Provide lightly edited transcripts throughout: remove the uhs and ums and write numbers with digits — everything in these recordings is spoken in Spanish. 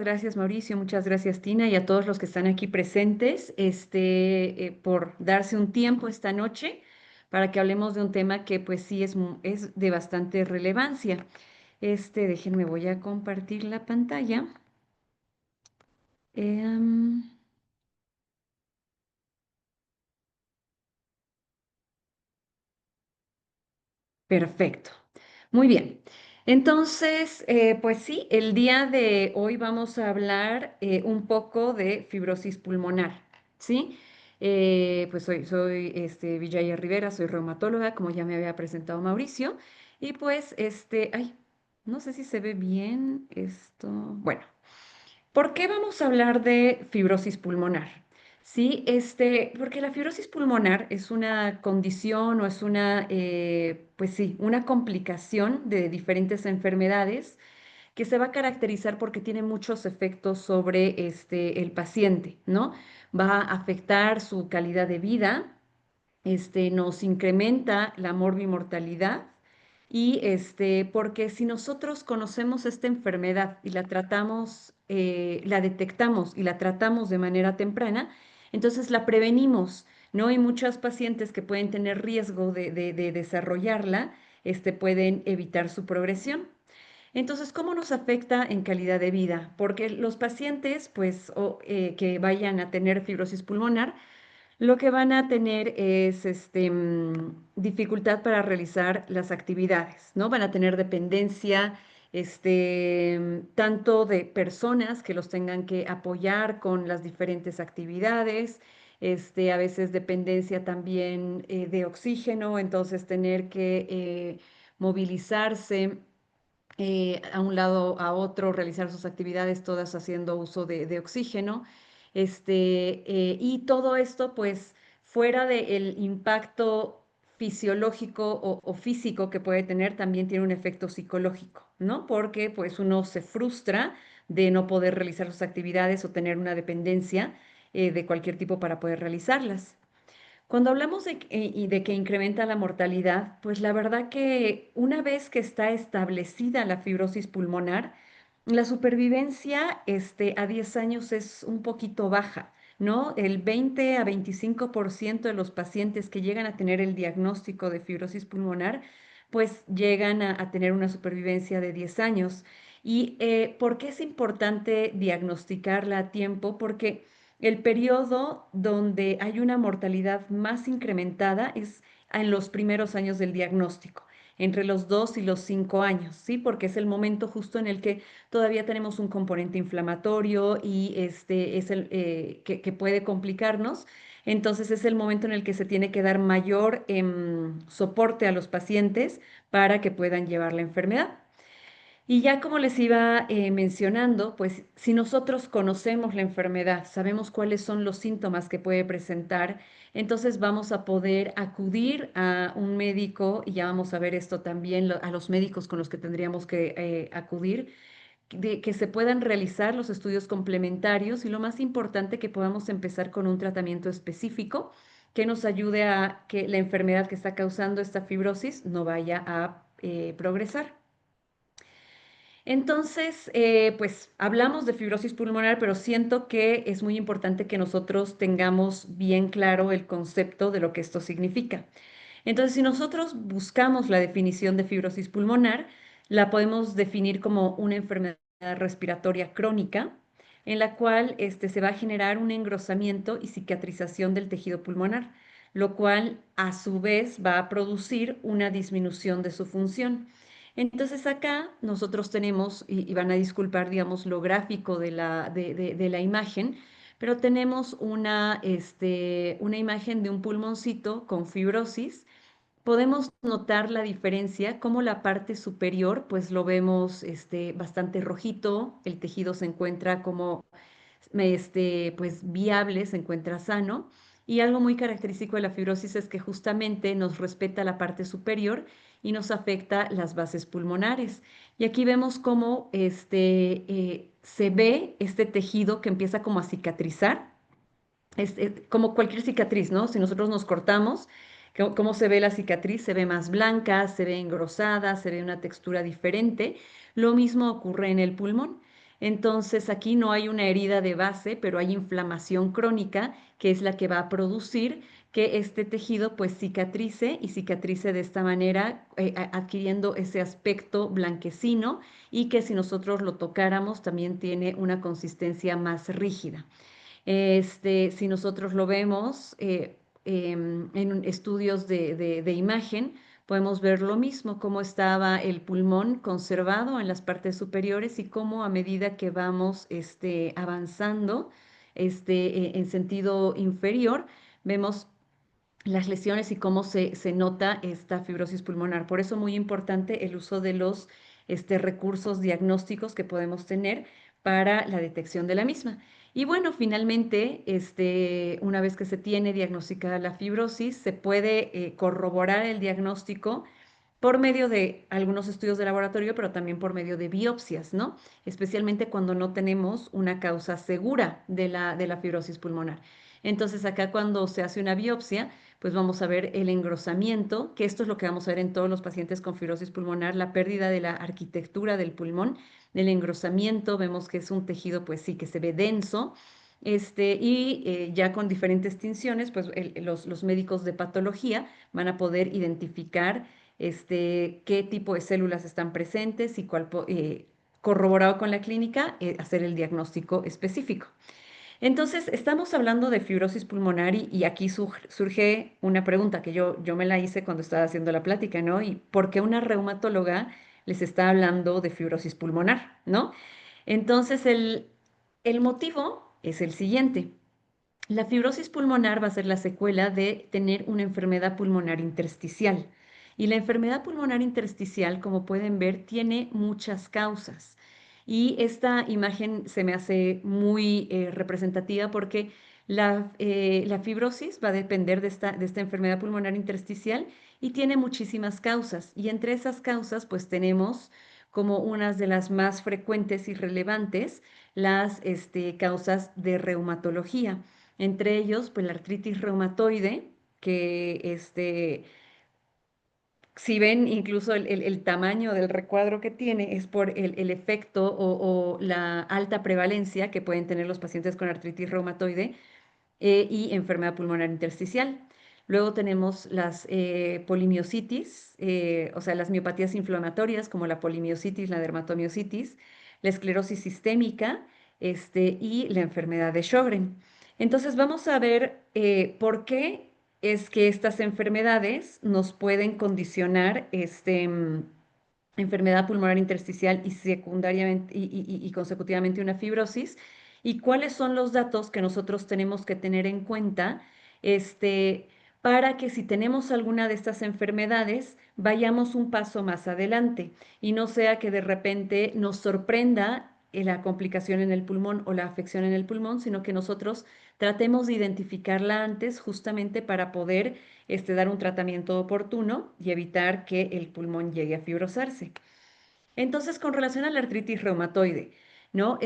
gracias Mauricio, muchas gracias Tina y a todos los que están aquí presentes, por darse un tiempo esta noche para que hablemos de un tema que pues sí es de bastante relevancia. Déjenme, voy a compartir la pantalla. Em, Perfecto. Muy bien. Entonces, pues sí, el día de hoy vamos a hablar un poco de fibrosis pulmonar, ¿sí? Pues soy Villaya Rivera, soy reumatóloga, como ya me había presentado Mauricio, y pues, ay, no sé si se ve bien esto. Bueno. ¿Por qué vamos a hablar de fibrosis pulmonar? Sí, porque la fibrosis pulmonar es una condición o es pues sí, una complicación de diferentes enfermedades que se va a caracterizar porque tiene muchos efectos sobre el paciente, ¿no? Va a afectar su calidad de vida, nos incrementa la morbimortalidad y porque si nosotros conocemos esta enfermedad y la tratamos, la detectamos y la tratamos de manera temprana, entonces la prevenimos, ¿no? Hay muchos pacientes que pueden tener riesgo de desarrollarla, pueden evitar su progresión. Entonces, ¿cómo nos afecta en calidad de vida? Porque los pacientes, pues, que vayan a tener fibrosis pulmonar, lo que van a tener es dificultad para realizar las actividades, ¿no? Van a tener dependencia, tanto de personas que los tengan que apoyar con las diferentes actividades, a veces dependencia también de oxígeno, entonces tener que movilizarse a un lado a otro, realizar sus actividades, todas haciendo uso de oxígeno. Y todo esto, pues, fuera del impacto fisiológico o físico que puede tener, también tiene un efecto psicológico, ¿no? Porque, pues, uno se frustra de no poder realizar sus actividades o tener una dependencia de cualquier tipo para poder realizarlas. Cuando hablamos y de que incrementa la mortalidad, pues la verdad que una vez que está establecida la fibrosis pulmonar, la supervivencia a 10 años es un poquito baja, ¿no? El 20 a 25% de los pacientes que llegan a tener el diagnóstico de fibrosis pulmonar, pues llegan a tener una supervivencia de 10 años. ¿Y por qué es importante diagnosticarla a tiempo? Porque el periodo donde hay una mortalidad más incrementada es en los primeros años del diagnóstico, entre los 2 y los 5 años, ¿sí? Porque es el momento justo en el que todavía tenemos un componente inflamatorio y este es el que puede complicarnos. Entonces es el momento en el que se tiene que dar mayor soporte a los pacientes para que puedan llevar la enfermedad. Y ya como les iba mencionando, pues si nosotros conocemos la enfermedad, sabemos cuáles son los síntomas que puede presentar, entonces vamos a poder acudir a un médico, y ya vamos a ver esto también, a los médicos con los que tendríamos que acudir, de que se puedan realizar los estudios complementarios y lo más importante, que podamos empezar con un tratamiento específico que nos ayude a que la enfermedad que está causando esta fibrosis no vaya a progresar. Entonces, pues hablamos de fibrosis pulmonar, pero siento que es muy importante que nosotros tengamos bien claro el concepto de lo que esto significa. Entonces, si nosotros buscamos la definición de fibrosis pulmonar, la podemos definir como una enfermedad respiratoria crónica en la cual se va a generar un engrosamiento y cicatrización del tejido pulmonar, lo cual a su vez va a producir una disminución de su función. Entonces acá nosotros tenemos, y van a disculpar, digamos, lo gráfico de la imagen, pero tenemos una imagen de un pulmoncito con fibrosis. Podemos notar la diferencia, como la parte superior, pues lo vemos bastante rojito, el tejido se encuentra como pues viable, se encuentra sano. Y algo muy característico de la fibrosis es que justamente nos respeta la parte superior y nos afecta las bases pulmonares. Y aquí vemos cómo se ve este tejido que empieza como a cicatrizar, como cualquier cicatriz, ¿no? Si nosotros nos cortamos, ¿cómo se ve la cicatriz? Se ve más blanca, se ve engrosada, se ve una textura diferente. Lo mismo ocurre en el pulmón. Entonces aquí no hay una herida de base, pero hay inflamación crónica que es la que va a producir que este tejido pues cicatrice y cicatrice de esta manera, adquiriendo ese aspecto blanquecino y que si nosotros lo tocáramos también tiene una consistencia más rígida. Si nosotros lo vemos en estudios de imagen, podemos ver lo mismo, cómo estaba el pulmón conservado en las partes superiores y cómo a medida que vamos avanzando en sentido inferior, vemos las lesiones y cómo se nota esta fibrosis pulmonar. Por eso muy importante el uso de los recursos diagnósticos que podemos tener para la detección de la misma. Y bueno, finalmente, una vez que se tiene diagnosticada la fibrosis, se puede corroborar el diagnóstico por medio de algunos estudios de laboratorio, pero también por medio de biopsias, ¿no? Especialmente cuando no tenemos una causa segura de la fibrosis pulmonar. Entonces, acá cuando se hace una biopsia, pues vamos a ver el engrosamiento, que esto es lo que vamos a ver en todos los pacientes con fibrosis pulmonar, la pérdida de la arquitectura del pulmón, del engrosamiento, vemos que es un tejido, pues sí, que se ve denso, ya con diferentes tinciones, pues los médicos de patología van a poder identificar qué tipo de células están presentes y corroborado con la clínica, hacer el diagnóstico específico. Entonces, estamos hablando de fibrosis pulmonar y aquí surge una pregunta que yo me la hice cuando estaba haciendo la plática, ¿no? ¿Y por qué una reumatóloga les está hablando de fibrosis pulmonar, ¿no? Entonces, el motivo es el siguiente. La fibrosis pulmonar va a ser la secuela de tener una enfermedad pulmonar intersticial. Y la enfermedad pulmonar intersticial, como pueden ver, tiene muchas causas. Y esta imagen se me hace muy representativa porque la fibrosis va a depender de esta enfermedad pulmonar intersticial y tiene muchísimas causas. Y entre esas causas, pues tenemos como unas de las más frecuentes y relevantes las causas de reumatología. Entre ellos, pues la artritis reumatoide, que si ven incluso el tamaño del recuadro que tiene, es por el efecto o la alta prevalencia que pueden tener los pacientes con artritis reumatoide y enfermedad pulmonar intersticial. Luego tenemos las polimiositis, o sea, las miopatías inflamatorias como la polimiositis, la dermatomiositis, la esclerosis sistémica y la enfermedad de Sjögren. Entonces vamos a ver por qué es que estas enfermedades nos pueden condicionar enfermedad pulmonar intersticial y secundariamente y consecutivamente una fibrosis, y cuáles son los datos que nosotros tenemos que tener en cuenta para que si tenemos alguna de estas enfermedades, vayamos un paso más adelante y no sea que de repente nos sorprenda la complicación en el pulmón o la afección en el pulmón, sino que nosotros tratemos de identificarla antes justamente para poder dar un tratamiento oportuno y evitar que el pulmón llegue a fibrosarse. Entonces, con relación a la artritis reumatoide, ¿no?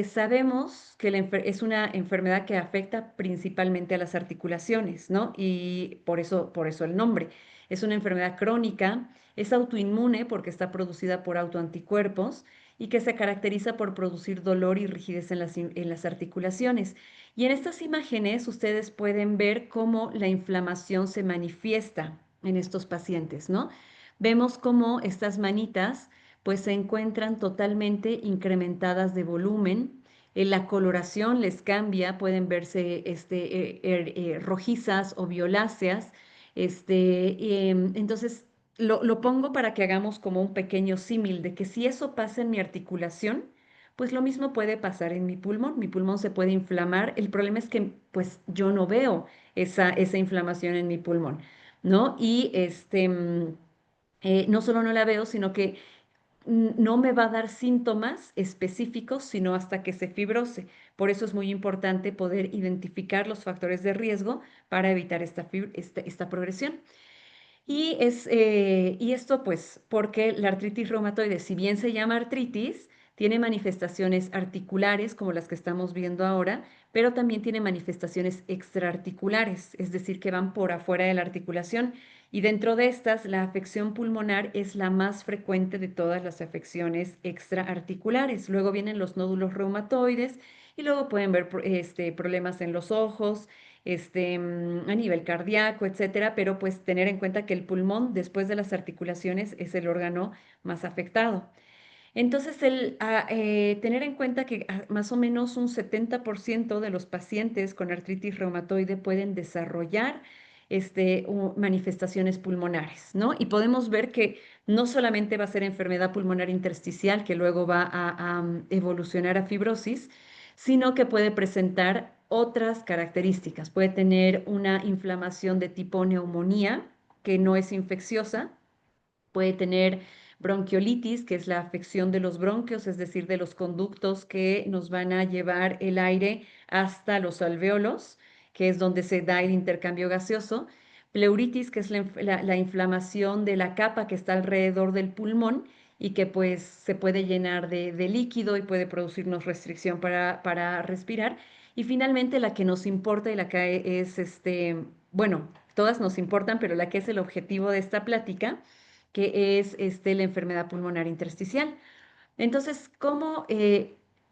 Sabemos que es una enfermedad que afecta principalmente a las articulaciones, ¿no? Y por eso el nombre. Es una enfermedad crónica, es autoinmune porque está producida por autoanticuerpos y que se caracteriza por producir dolor y rigidez en las articulaciones. Y en estas imágenes ustedes pueden ver cómo la inflamación se manifiesta en estos pacientes, ¿no? Vemos cómo estas manitas pues se encuentran totalmente incrementadas de volumen. La coloración les cambia, pueden verse rojizas o violáceas. Entonces, lo pongo para que hagamos como un pequeño símil de que si eso pasa en mi articulación, pues lo mismo puede pasar en mi pulmón. Mi pulmón se puede inflamar. El problema es que pues yo no veo esa inflamación en mi pulmón, ¿no? Y no solo no la veo, sino que no me va a dar síntomas específicos, sino hasta que se fibrose. Por eso es muy importante poder identificar los factores de riesgo para evitar esta progresión. Y esto pues porque la artritis reumatoide, si bien se llama artritis, tiene manifestaciones articulares como las que estamos viendo ahora, pero también tiene manifestaciones extraarticulares, es decir, que van por afuera de la articulación. Y dentro de estas, la afección pulmonar es la más frecuente de todas las afecciones extraarticulares. Luego vienen los nódulos reumatoides y luego pueden ver problemas en los ojos, a nivel cardíaco, etcétera, pero pues tener en cuenta que el pulmón, después de las articulaciones, es el órgano más afectado. Entonces, tener en cuenta que más o menos un 70% de los pacientes con artritis reumatoide pueden desarrollar manifestaciones pulmonares, ¿no? Y podemos ver que no solamente va a ser enfermedad pulmonar intersticial, que luego va a evolucionar a fibrosis, sino que puede presentar otras características. Puede tener una inflamación de tipo neumonía, que no es infecciosa, puede tener bronquiolitis, que es la afección de los bronquios, es decir, de los conductos que nos van a llevar el aire hasta los alvéolos, que es donde se da el intercambio gaseoso. Pleuritis, que es la inflamación de la capa que está alrededor del pulmón y que pues se puede llenar de líquido y puede producirnos restricción para respirar. Y finalmente la que nos importa y la que es, bueno, todas nos importan, pero la que es el objetivo de esta plática, que es la enfermedad pulmonar intersticial. Entonces, ¿cómo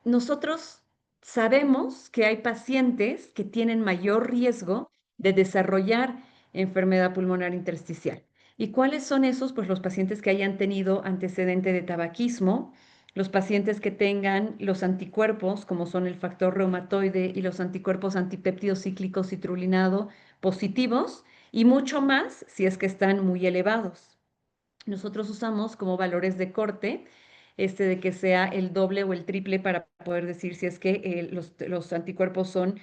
nosotros sabemos que hay pacientes que tienen mayor riesgo de desarrollar enfermedad pulmonar intersticial? ¿Y cuáles son esos? Pues los pacientes que hayan tenido antecedente de tabaquismo, los pacientes que tengan los anticuerpos, como son el factor reumatoide y los anticuerpos antipéptidos cíclicos citrulinado positivos, y mucho más si es que están muy elevados. Nosotros usamos como valores de corte, de que sea el doble o el triple para poder decir si es que los anticuerpos son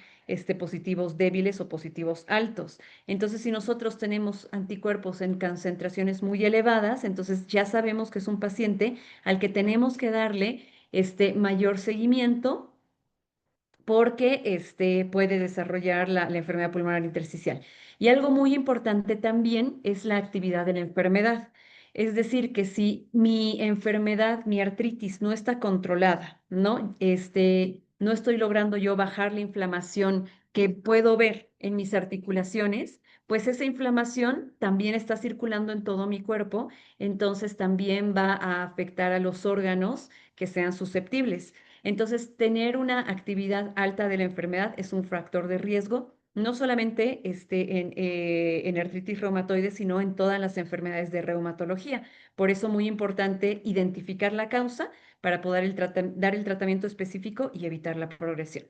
positivos débiles o positivos altos. Entonces, si nosotros tenemos anticuerpos en concentraciones muy elevadas, entonces ya sabemos que es un paciente al que tenemos que darle mayor seguimiento porque puede desarrollar la enfermedad pulmonar intersticial. Y algo muy importante también es la actividad de la enfermedad. Es decir, que si mi enfermedad, mi artritis no está controlada, ¿no? No estoy logrando yo bajar la inflamación que puedo ver en mis articulaciones, pues esa inflamación también está circulando en todo mi cuerpo, entonces también va a afectar a los órganos que sean susceptibles. Entonces, tener una actividad alta de la enfermedad es un factor de riesgo, no solamente en artritis reumatoide, sino en todas las enfermedades de reumatología. Por eso, muy importante identificar la causa para poder dar el tratamiento específico y evitar la progresión.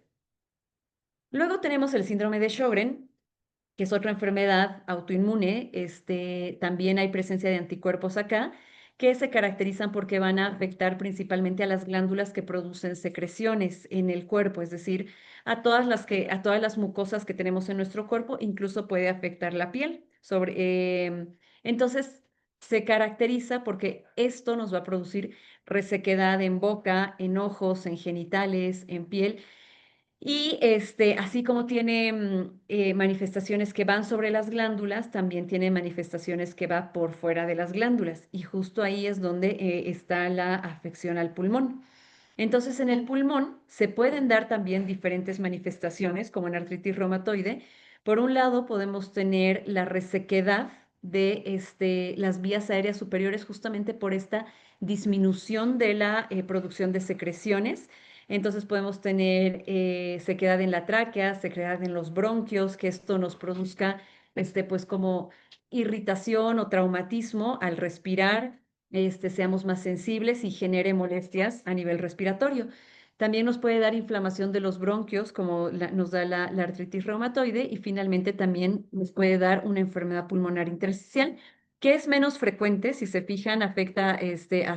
Luego tenemos el síndrome de Sjögren, que es otra enfermedad autoinmune. También hay presencia de anticuerpos acá, que se caracterizan porque van a afectar principalmente a las glándulas que producen secreciones en el cuerpo, es decir, a todas las mucosas que tenemos en nuestro cuerpo, incluso puede afectar la piel. Entonces, se caracteriza porque esto nos va a producir resequedad en boca, en ojos, en genitales, en piel, y así como tiene manifestaciones que van sobre las glándulas, también tiene manifestaciones que va por fuera de las glándulas. Y justo ahí es donde está la afección al pulmón. Entonces, en el pulmón se pueden dar también diferentes manifestaciones, como en artritis reumatoide. Por un lado, podemos tener la resequedad de las vías aéreas superiores, justamente por esta disminución de la producción de secreciones. Entonces podemos tener sequedad en la tráquea, sequedad en los bronquios, que esto nos produzca pues como irritación o traumatismo al respirar, seamos más sensibles y genere molestias a nivel respiratorio. También nos puede dar inflamación de los bronquios, como nos da la artritis reumatoide, y finalmente también nos puede dar una enfermedad pulmonar intersticial, que es menos frecuente. Si se fijan, afecta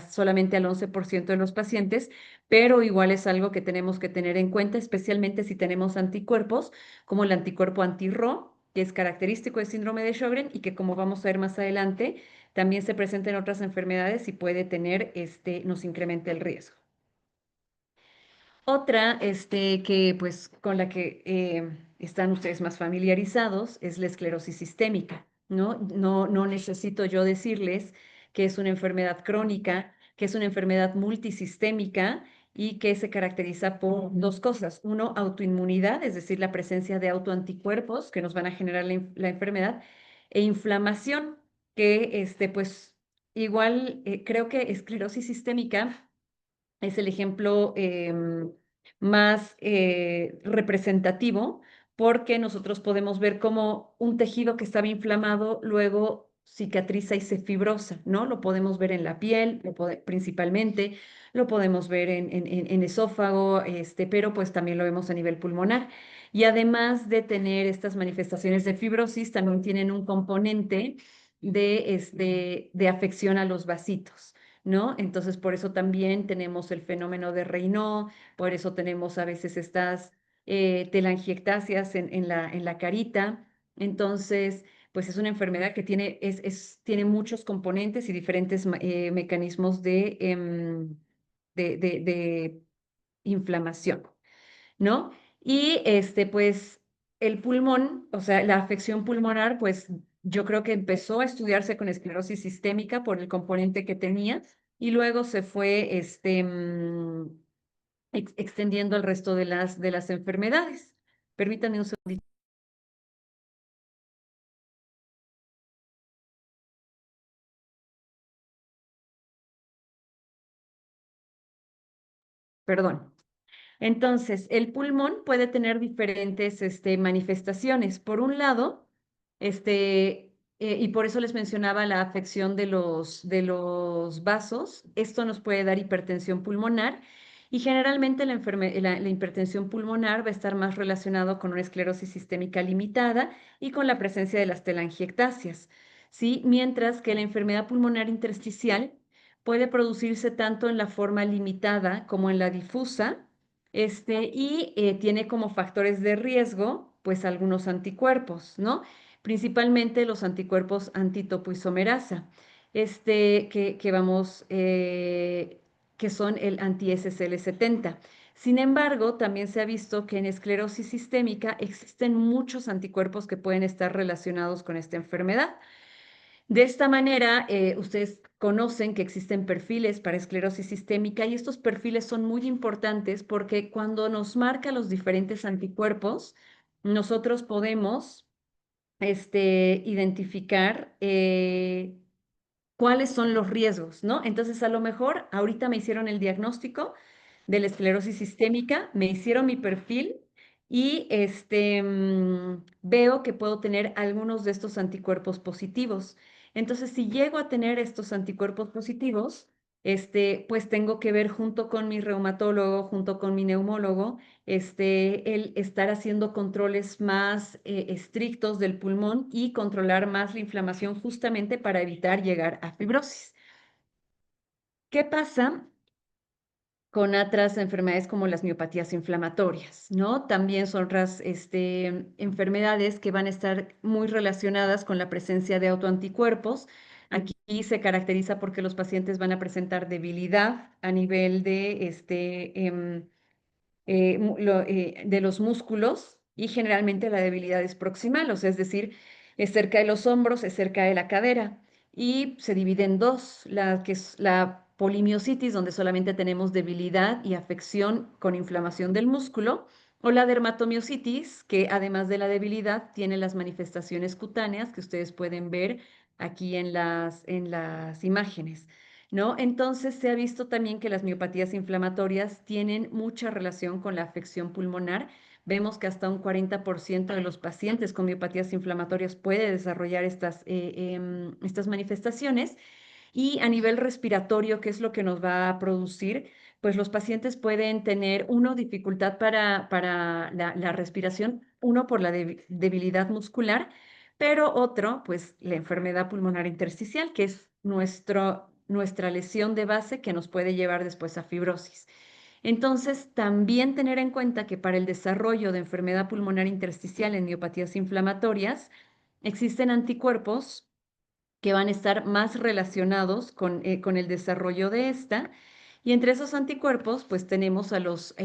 solamente al 11% de los pacientes, pero igual es algo que tenemos que tener en cuenta, especialmente si tenemos anticuerpos, como el anticuerpo anti-Ro, que es característico del síndrome de Sjögren y que, como vamos a ver más adelante, también se presenta en otras enfermedades y puede tener, nos incrementa el riesgo. Otra, que pues con la que están ustedes más familiarizados es la esclerosis sistémica, ¿no? No necesito yo decirles que es una enfermedad crónica, que es una enfermedad multisistémica y que se caracteriza por dos cosas. Uno, autoinmunidad, es decir, la presencia de autoanticuerpos que nos van a generar la enfermedad, e inflamación, que pues igual creo que esclerosis sistémica es el ejemplo más representativo porque nosotros podemos ver cómo un tejido que estaba inflamado luego cicatriza y se fibrosa, ¿no? Lo podemos ver en la piel, principalmente, lo podemos ver en esófago, pero pues también lo vemos a nivel pulmonar. Y además de tener estas manifestaciones de fibrosis, también tienen un componente de afección a los vasitos. ¿No? Entonces, por eso también tenemos el fenómeno de Raynaud, por eso tenemos a veces estas telangiectasias en la carita. Entonces, pues es una enfermedad que tiene muchos componentes y diferentes mecanismos de inflamación, ¿no? Y pues el pulmón, o sea, la afección pulmonar, pues yo creo que empezó a estudiarse con esclerosis sistémica por el componente que tenía y luego se fue extendiendo al resto de las enfermedades. Permítanme un segundito, perdón. Entonces, el pulmón puede tener diferentes manifestaciones. Por un lado, y por eso les mencionaba la afección de los vasos, esto nos puede dar hipertensión pulmonar y generalmente la hipertensión pulmonar va a estar más relacionado con una esclerosis sistémica limitada y con la presencia de las telangiectasias, ¿sí? Mientras que la enfermedad pulmonar intersticial puede producirse tanto en la forma limitada como en la difusa y tiene como factores de riesgo, pues algunos anticuerpos, ¿no? Principalmente los anticuerpos antitopoisomerasa, que son el anti-SSL70. Sin embargo, también se ha visto que en esclerosis sistémica existen muchos anticuerpos que pueden estar relacionados con esta enfermedad. De esta manera, ustedes conocen que existen perfiles para esclerosis sistémica y estos perfiles son muy importantes porque cuando nos marca los diferentes anticuerpos, nosotros podemos identificar cuáles son los riesgos, ¿no? Entonces, a lo mejor ahorita me hicieron el diagnóstico de la esclerosis sistémica, me hicieron mi perfil y veo que puedo tener algunos de estos anticuerpos positivos. Entonces, si llego a tener estos anticuerpos positivos, pues tengo que ver junto con mi reumatólogo, junto con mi neumólogo, el estar haciendo controles más estrictos del pulmón y controlar más la inflamación justamente para evitar llegar a fibrosis. ¿Qué pasa con otras enfermedades como las miopatías inflamatorias, ¿no? También son otras enfermedades que van a estar muy relacionadas con la presencia de autoanticuerpos? Aquí se caracteriza porque los pacientes van a presentar debilidad a nivel de los músculos y generalmente la debilidad es proximal, o sea, es decir, es cerca de los hombros, es cerca de la cadera y se divide en dos, la que es la polimiositis, donde solamente tenemos debilidad y afección con inflamación del músculo, o la dermatomiositis, que además de la debilidad tiene las manifestaciones cutáneas que ustedes pueden ver aquí en las imágenes. ¿No? Entonces se ha visto también que las miopatías inflamatorias tienen mucha relación con la afección pulmonar. Vemos que hasta un 40% de los pacientes con miopatías inflamatorias puede desarrollar estas manifestaciones. Y a nivel respiratorio, ¿qué es lo que nos va a producir? Pues los pacientes pueden tener, dificultad para la respiración, por la debilidad muscular, pero otro, pues la enfermedad pulmonar intersticial, que es nuestra lesión de base que nos puede llevar después a fibrosis. Entonces, también tener en cuenta que para el desarrollo de enfermedad pulmonar intersticial en miopatías inflamatorias, existen anticuerpos que van a estar más relacionados con el desarrollo de esta. Y entre esos anticuerpos, pues tenemos a los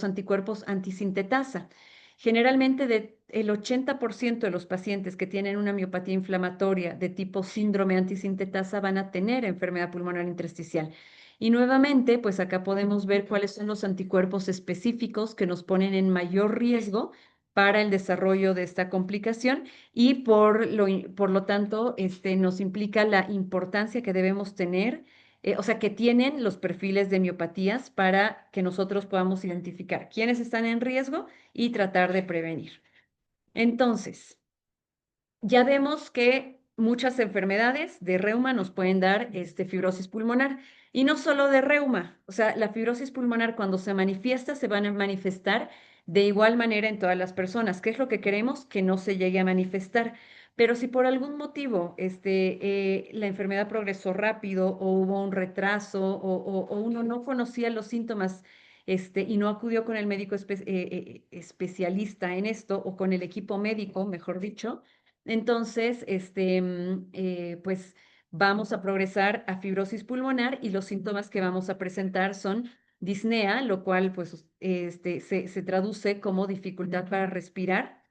anticuerpos antisintetasa. Generalmente el 80% de los pacientes que tienen una miopatía inflamatoria de tipo síndrome antisintetasa van a tener enfermedad pulmonar intersticial. Y nuevamente, pues acá podemos ver cuáles son los anticuerpos específicos que nos ponen en mayor riesgo para el desarrollo de esta complicación y por lo tanto nos implica la importancia que debemos tener, o sea, que tienen los perfiles de miopatías para que nosotros podamos identificar quiénes están en riesgo y tratar de prevenir. Entonces, ya vemos que muchas enfermedades de reuma nos pueden dar fibrosis pulmonar. Y no solo de reuma, o sea, la fibrosis pulmonar cuando se manifiesta se van a manifestar de igual manera en todas las personas. ¿Qué es lo que queremos? Que no se llegue a manifestar. Pero si por algún motivo la enfermedad progresó rápido o hubo un retraso o uno no conocía los síntomas y no acudió con el médico especialista en esto o con el equipo médico, mejor dicho, entonces, pues vamos a progresar a fibrosis pulmonar y los síntomas que vamos a presentar son disnea, lo cual pues se traduce como dificultad para respirar,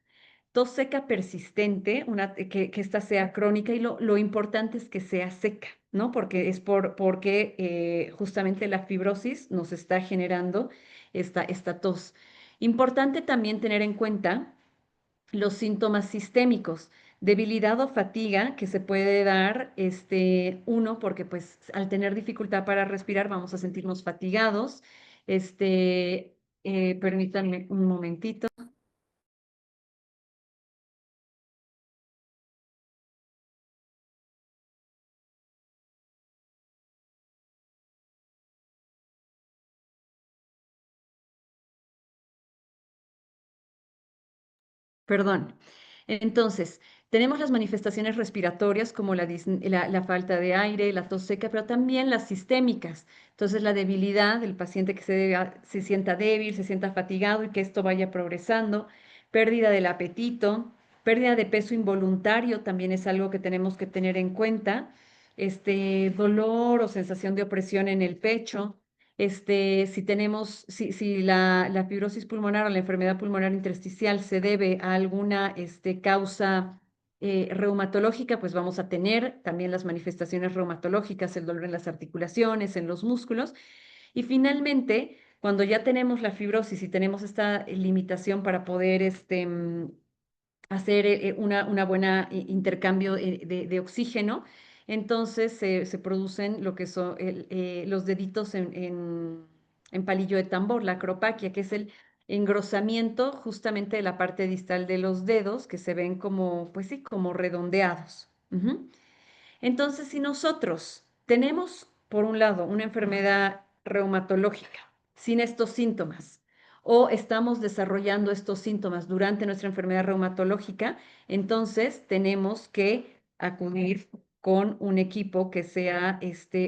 tos seca persistente, que esta sea crónica y lo importante es que sea seca, ¿no? Porque porque justamente la fibrosis nos está generando esta tos. Importante también tener en cuenta los síntomas sistémicos, debilidad o fatiga que se puede dar, uno, porque pues al tener dificultad para respirar vamos a sentirnos fatigados, permítanme un momentito. Perdón. Entonces, tenemos las manifestaciones respiratorias como la falta de aire, la tos seca, pero también las sistémicas. Entonces, la debilidad, el paciente que se sienta débil, se sienta fatigado y que esto vaya progresando, pérdida del apetito, pérdida de peso involuntario también es algo que tenemos que tener en cuenta, dolor o sensación de opresión en el pecho. Si la fibrosis pulmonar o la enfermedad pulmonar intersticial se debe a alguna causa reumatológica, pues vamos a tener también las manifestaciones reumatológicas, el dolor en las articulaciones, en los músculos. Y finalmente, cuando ya tenemos la fibrosis y tenemos esta limitación para poder hacer una buena intercambio de oxígeno, entonces se producen lo que son los deditos en palillo de tambor, la acropaquia, que es el engrosamiento justamente de la parte distal de los dedos, que se ven como, pues sí, como redondeados. Ujú. Entonces, si nosotros tenemos, por un lado, una enfermedad reumatológica sin estos síntomas, o estamos desarrollando estos síntomas durante nuestra enfermedad reumatológica, entonces tenemos que acudir con un equipo que sea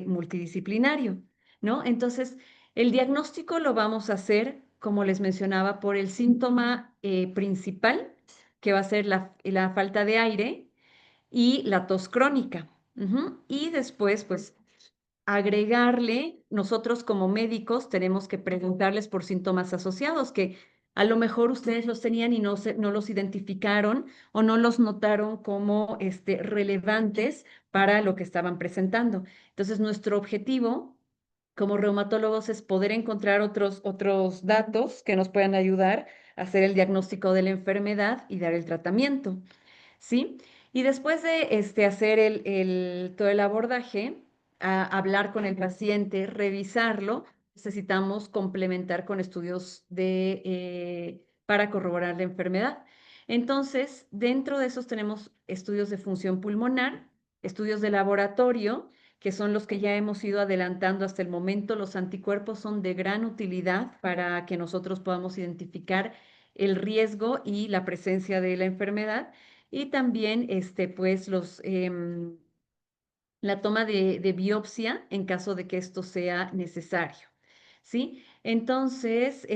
multidisciplinario, ¿no? Entonces, el diagnóstico lo vamos a hacer, como les mencionaba, por el síntoma principal, que va a ser la falta de aire y la tos crónica. Ujú. Y después, pues, agregarle, nosotros como médicos tenemos que preguntarles por síntomas asociados, que a lo mejor ustedes los tenían y no los identificaron o no los notaron como relevantes para lo que estaban presentando. Entonces, nuestro objetivo como reumatólogos es poder encontrar otros datos que nos puedan ayudar a hacer el diagnóstico de la enfermedad y dar el tratamiento. ¿Sí? Y después de hacer todo el abordaje, hablar con el paciente, revisarlo, necesitamos complementar con estudios para corroborar la enfermedad. Entonces, dentro de esos tenemos estudios de función pulmonar, estudios de laboratorio, que son los que ya hemos ido adelantando hasta el momento. Los anticuerpos son de gran utilidad para que nosotros podamos identificar el riesgo y la presencia de la enfermedad y también pues la toma de biopsia en caso de que esto sea necesario, ¿sí? Entonces,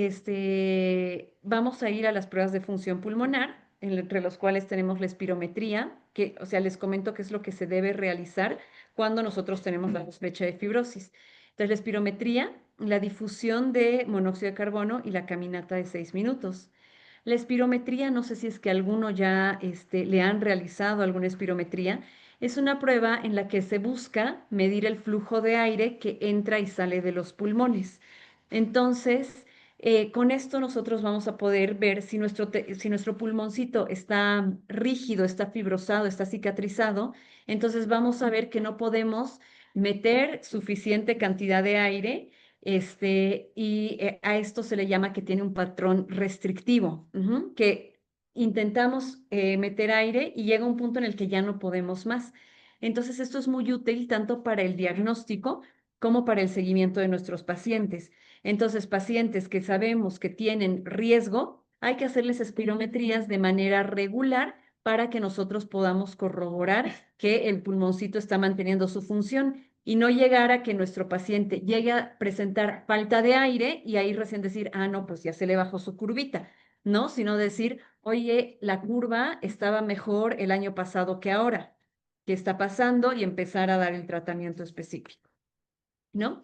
vamos a ir a las pruebas de función pulmonar, entre los cuales tenemos la espirometría, que, o sea, les comento qué es lo que se debe realizar cuando nosotros tenemos la sospecha de fibrosis. Entonces, la espirometría, la difusión de monóxido de carbono y la caminata de 6 minutos. La espirometría, no sé si es que alguno ya le han realizado alguna espirometría, Es una prueba en la que se busca medir el flujo de aire que entra y sale de los pulmones. Entonces, con esto nosotros vamos a poder ver si nuestro pulmoncito está rígido, está fibrosado, está cicatrizado. Entonces vamos a ver que no podemos meter suficiente cantidad de aire, y a esto se le llama que tiene un patrón restrictivo, que intentamos meter aire y llega un punto en el que ya no podemos más. Entonces, esto es muy útil tanto para el diagnóstico como para el seguimiento de nuestros pacientes. Entonces, pacientes que sabemos que tienen riesgo, hay que hacerles espirometrías de manera regular para que nosotros podamos corroborar que el pulmoncito está manteniendo su función y no llegar a que nuestro paciente llegue a presentar falta de aire y ahí recién decir, ah, no, pues ya se le bajó su curvita, ¿no? Sino decir, oye, la curva estaba mejor el año pasado que ahora. ¿Qué está pasando? Y empezar a dar el tratamiento específico, ¿no?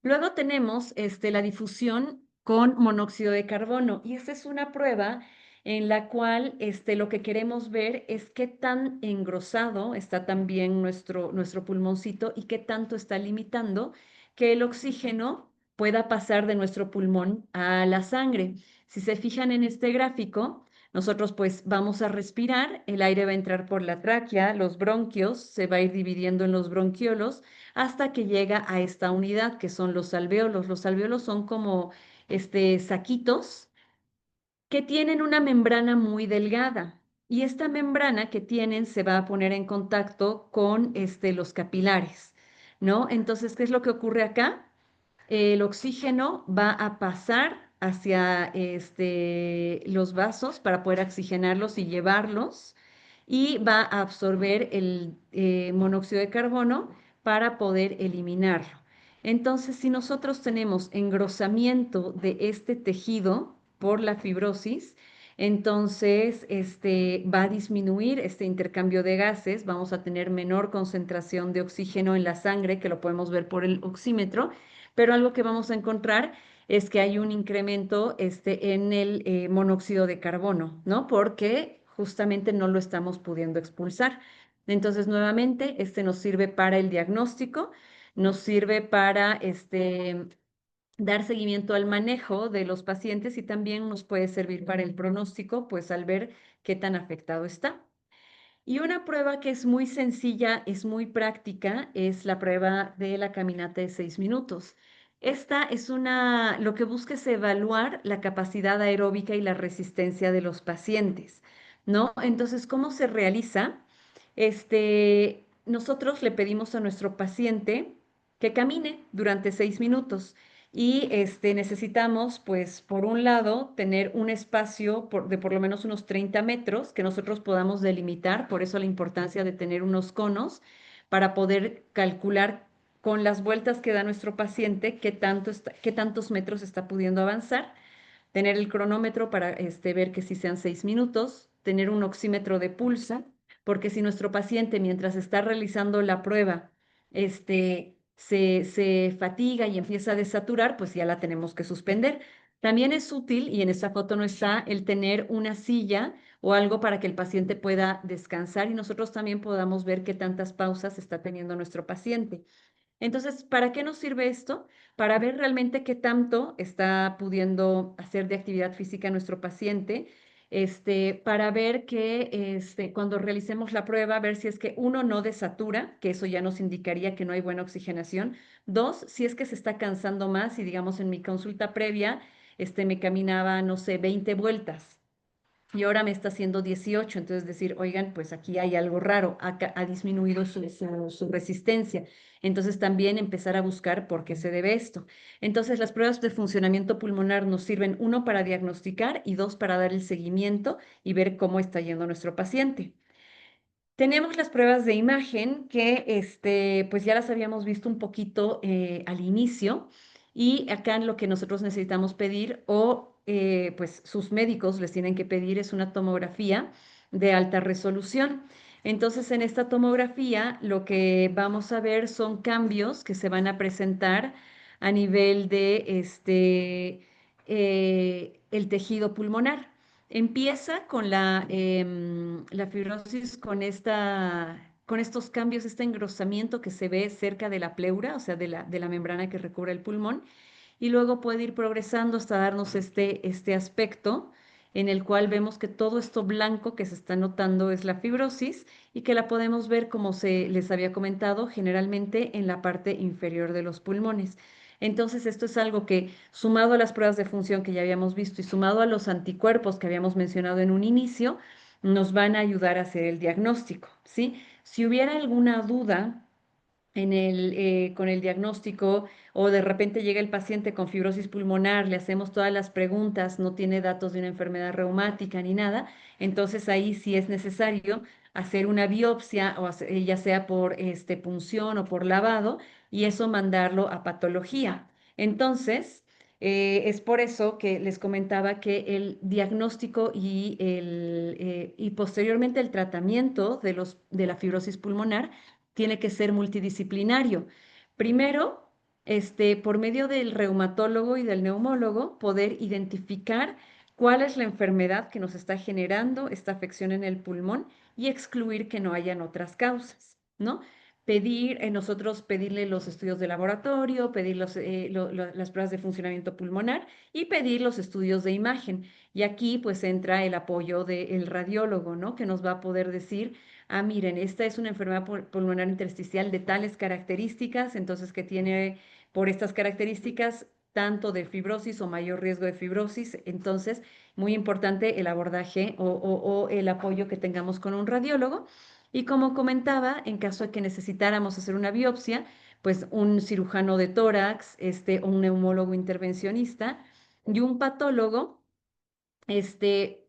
Luego tenemos la difusión con monóxido de carbono y esta es una prueba en la cual lo que queremos ver es qué tan engrosado está también nuestro pulmoncito y qué tanto está limitando que el oxígeno pueda pasar de nuestro pulmón a la sangre. Si se fijan en este gráfico, nosotros pues vamos a respirar, el aire va a entrar por la tráquea, los bronquios, se va a ir dividiendo en los bronquiolos hasta que llega a esta unidad que son los alvéolos. Los alvéolos son como saquitos que tienen una membrana muy delgada y esta membrana que tienen se va a poner en contacto con los capilares, ¿no? Entonces, ¿qué es lo que ocurre acá? El oxígeno va a pasar hacia los vasos para poder oxigenarlos y llevarlos y va a absorber el monóxido de carbono para poder eliminarlo. Entonces, si nosotros tenemos engrosamiento de este tejido por la fibrosis, entonces va a disminuir este intercambio de gases, vamos a tener menor concentración de oxígeno en la sangre, que lo podemos ver por el oxímetro, pero algo que vamos a encontrar es que hay un incremento en el monóxido de carbono, ¿no? Porque justamente no lo estamos pudiendo expulsar. Entonces, nuevamente, nos sirve para el diagnóstico, nos sirve para dar seguimiento al manejo de los pacientes y también nos puede servir para el pronóstico, pues al ver qué tan afectado está. Y una prueba que es muy sencilla, es muy práctica, es la prueba de la caminata de 6 minutos. Esta es lo que busca es evaluar la capacidad aeróbica y la resistencia de los pacientes, ¿no? Entonces, ¿cómo se realiza? Nosotros le pedimos a nuestro paciente que camine durante 6 minutos. Y necesitamos, pues, por un lado, tener un espacio de por lo menos unos 30 metros que nosotros podamos delimitar, por eso la importancia de tener unos conos para poder calcular con las vueltas que da nuestro paciente qué tantos metros está pudiendo avanzar, tener el cronómetro para ver que si sean 6 minutos, tener un oxímetro de pulso, porque si nuestro paciente mientras está realizando la prueba, se fatiga y empieza a desaturar, pues ya la tenemos que suspender. También es útil, y en esta foto no está, el tener una silla o algo para que el paciente pueda descansar y nosotros también podamos ver qué tantas pausas está teniendo nuestro paciente. Entonces, ¿para qué nos sirve esto? Para ver realmente qué tanto está pudiendo hacer de actividad física nuestro paciente, para ver que cuando realicemos la prueba, ver si es que uno no desatura, que eso ya nos indicaría que no hay buena oxigenación. Dos, si es que se está cansando más y digamos en mi consulta previa, me caminaba, no sé, 20 vueltas y ahora me está haciendo 18, entonces decir, oigan, pues aquí hay algo raro, ha disminuido su resistencia. Entonces también empezar a buscar por qué se debe esto. Entonces las pruebas de funcionamiento pulmonar nos sirven, uno, para diagnosticar y dos, para dar el seguimiento y ver cómo está yendo nuestro paciente. Tenemos las pruebas de imagen que pues ya las habíamos visto un poquito al inicio y acá lo que nosotros necesitamos pedir o pues sus médicos les tienen que pedir es una tomografía de alta resolución. Entonces en esta tomografía lo que vamos a ver son cambios que se van a presentar a nivel de el tejido pulmonar. Empieza con la fibrosis, con con estos cambios, este engrosamiento que se ve cerca de la pleura, o sea, de la membrana que recubre el pulmón, y luego puede ir progresando hasta darnos este aspecto en el cual vemos que todo esto blanco que se está notando es la fibrosis y que la podemos ver, como se les había comentado, generalmente en la parte inferior de los pulmones. Entonces, esto es algo que, sumado a las pruebas de función que ya habíamos visto y sumado a los anticuerpos que habíamos mencionado en un inicio, nos van a ayudar a hacer el diagnóstico, ¿sí? Si hubiera alguna duda con el diagnóstico o de repente llega el paciente con fibrosis pulmonar, le hacemos todas las preguntas, no tiene datos de una enfermedad reumática ni nada, entonces ahí sí es necesario hacer una biopsia o ya sea por punción o por lavado y eso mandarlo a patología. Entonces, es por eso que les comentaba que el diagnóstico y posteriormente el tratamiento de la fibrosis pulmonar tiene que ser multidisciplinario. Primero, por medio del reumatólogo y del neumólogo, poder identificar cuál es la enfermedad que nos está generando esta afección en el pulmón y excluir que no hayan otras causas, ¿no? Nosotros pedirle los estudios de laboratorio, pedir las pruebas de funcionamiento pulmonar y pedir los estudios de imagen. Y aquí pues entra el apoyo del radiólogo, ¿no? Que nos va a poder decir, ah, miren, esta es una enfermedad pulmonar intersticial de tales características, entonces que tiene por estas características tanto de fibrosis o mayor riesgo de fibrosis. Entonces, muy importante el abordaje o el apoyo que tengamos con un radiólogo. Y como comentaba, en caso de que necesitáramos hacer una biopsia, pues un cirujano de tórax, un neumólogo intervencionista y un patólogo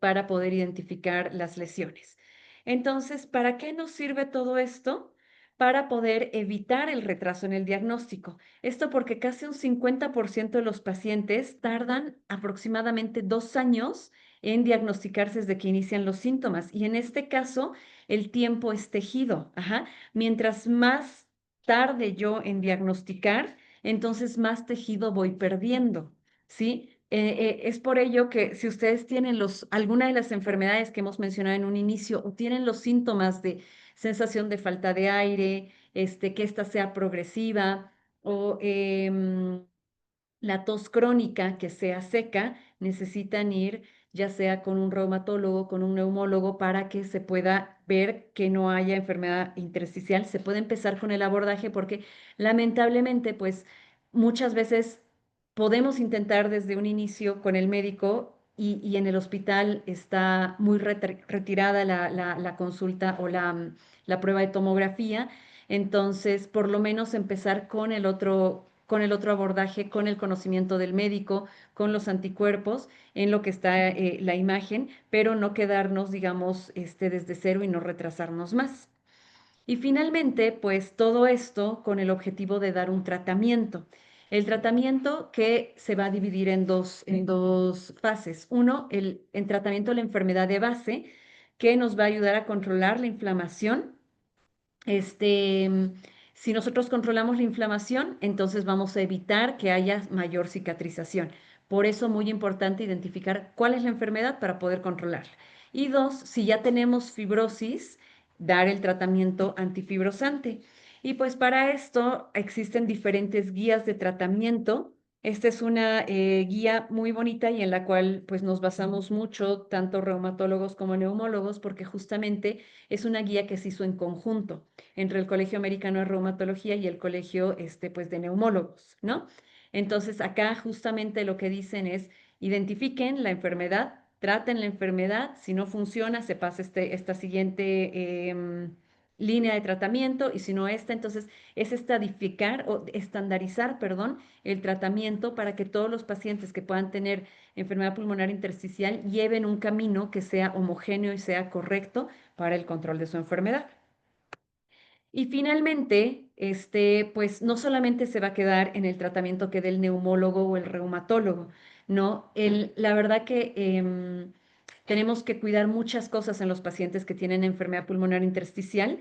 para poder identificar las lesiones. Entonces, ¿para qué nos sirve todo esto? Para poder evitar el retraso en el diagnóstico. Esto porque casi un 50% de los pacientes tardan aproximadamente 2 años en diagnosticarse desde que inician los síntomas. Y en este caso, el tiempo es tejido. Ajá. Mientras más tarde yo en diagnosticar, entonces más tejido voy perdiendo. ¿Sí? Es por ello que si ustedes tienen alguna de las enfermedades que hemos mencionado en un inicio o tienen los síntomas de sensación de falta de aire, que ésta sea progresiva o la tos crónica que sea seca, necesitan ir ya sea con un reumatólogo, con un neumólogo, para que se pueda ver que no haya enfermedad intersticial. Se puede empezar con el abordaje porque lamentablemente, pues muchas veces podemos intentar desde un inicio con el médico y en el hospital está muy retirada la consulta o la prueba de tomografía. Entonces, por lo menos empezar con el otro abordaje, con el conocimiento del médico, con los anticuerpos, en lo que está la imagen, pero no quedarnos, digamos, desde cero y no retrasarnos más. Y finalmente, pues todo esto con el objetivo de dar un tratamiento. El tratamiento que se va a dividir en dos fases. Uno, el tratamiento de la enfermedad de base, que nos va a ayudar a controlar la inflamación. Este, si nosotros controlamos la inflamación, entonces vamos a evitar que haya mayor cicatrización. Por eso, muy importante identificar cuál es la enfermedad para poder controlarla. Y dos, si ya tenemos fibrosis, dar el tratamiento antifibrosante. Y pues para esto existen diferentes guías de tratamiento. Esta es una guía muy bonita y en la cual pues nos basamos mucho, tanto reumatólogos como neumólogos, porque justamente es una guía que se hizo en conjunto entre el Colegio Americano de Reumatología y el Colegio pues de Neumólogos, ¿no? Entonces acá justamente lo que dicen es identifiquen la enfermedad, traten la enfermedad, si no funciona se pasa esta siguiente línea de tratamiento y si no esta, entonces es estadificar o estandarizar, perdón, el tratamiento para que todos los pacientes que puedan tener enfermedad pulmonar intersticial lleven un camino que sea homogéneo y sea correcto para el control de su enfermedad. Y finalmente, pues no solamente se va a quedar en el tratamiento que dé el neumólogo o el reumatólogo, ¿no? La verdad que tenemos que cuidar muchas cosas en los pacientes que tienen enfermedad pulmonar intersticial,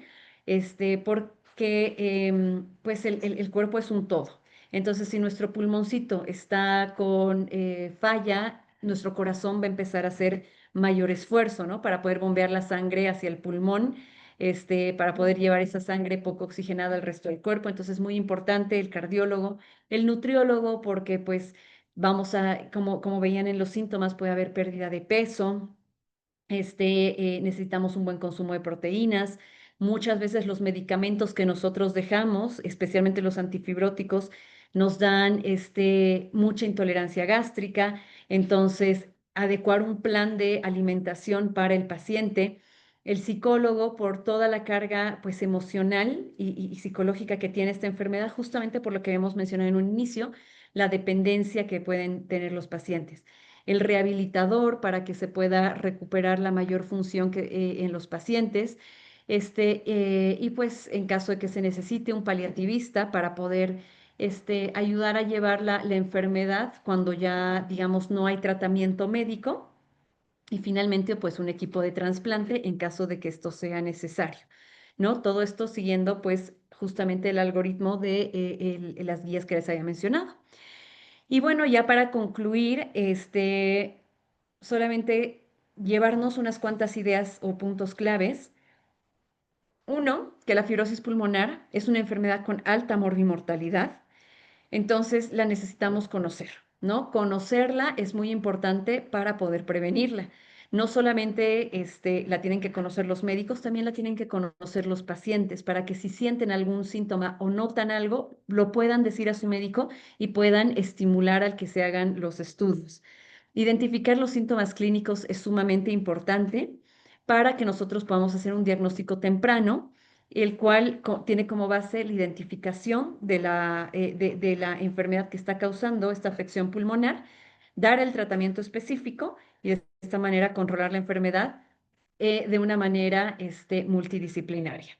porque pues el cuerpo es un todo. Entonces, si nuestro pulmoncito está con falla, nuestro corazón va a empezar a hacer mayor esfuerzo, ¿no? Para poder bombear la sangre hacia el pulmón para poder llevar esa sangre poco oxigenada al resto del cuerpo. Entonces es muy importante el cardiólogo, el nutriólogo, porque pues como veían en los síntomas, puede haber pérdida de peso, necesitamos un buen consumo de proteínas. Muchas veces los medicamentos que nosotros dejamos, especialmente los antifibróticos, nos dan mucha intolerancia gástrica. Entonces, adecuar un plan de alimentación para el paciente. El psicólogo, por toda la carga pues, emocional y psicológica que tiene esta enfermedad, justamente por lo que hemos mencionado en un inicio, la dependencia que pueden tener los pacientes. El rehabilitador para que se pueda recuperar la mayor función en los pacientes. Y pues en caso de que se necesite un paliativista para poder ayudar a llevar la enfermedad cuando ya, digamos, no hay tratamiento médico. Y finalmente, pues un equipo de trasplante en caso de que esto sea necesario, ¿no? Todo esto siguiendo, pues, justamente el algoritmo de las guías que les había mencionado. Y bueno, ya para concluir, solamente llevarnos unas cuantas ideas o puntos claves. Uno, que la fibrosis pulmonar es una enfermedad con alta morbimortalidad, entonces la necesitamos conocer, ¿no? Conocerla es muy importante para poder prevenirla. No solamente la tienen que conocer los médicos, también la tienen que conocer los pacientes para que si sienten algún síntoma o notan algo, lo puedan decir a su médico y puedan estimular al que se hagan los estudios. Identificar los síntomas clínicos es sumamente importante para que nosotros podamos hacer un diagnóstico temprano, el cual tiene como base la identificación de la enfermedad que está causando esta afección pulmonar, dar el tratamiento específico y de esta manera controlar la enfermedad de una manera multidisciplinaria.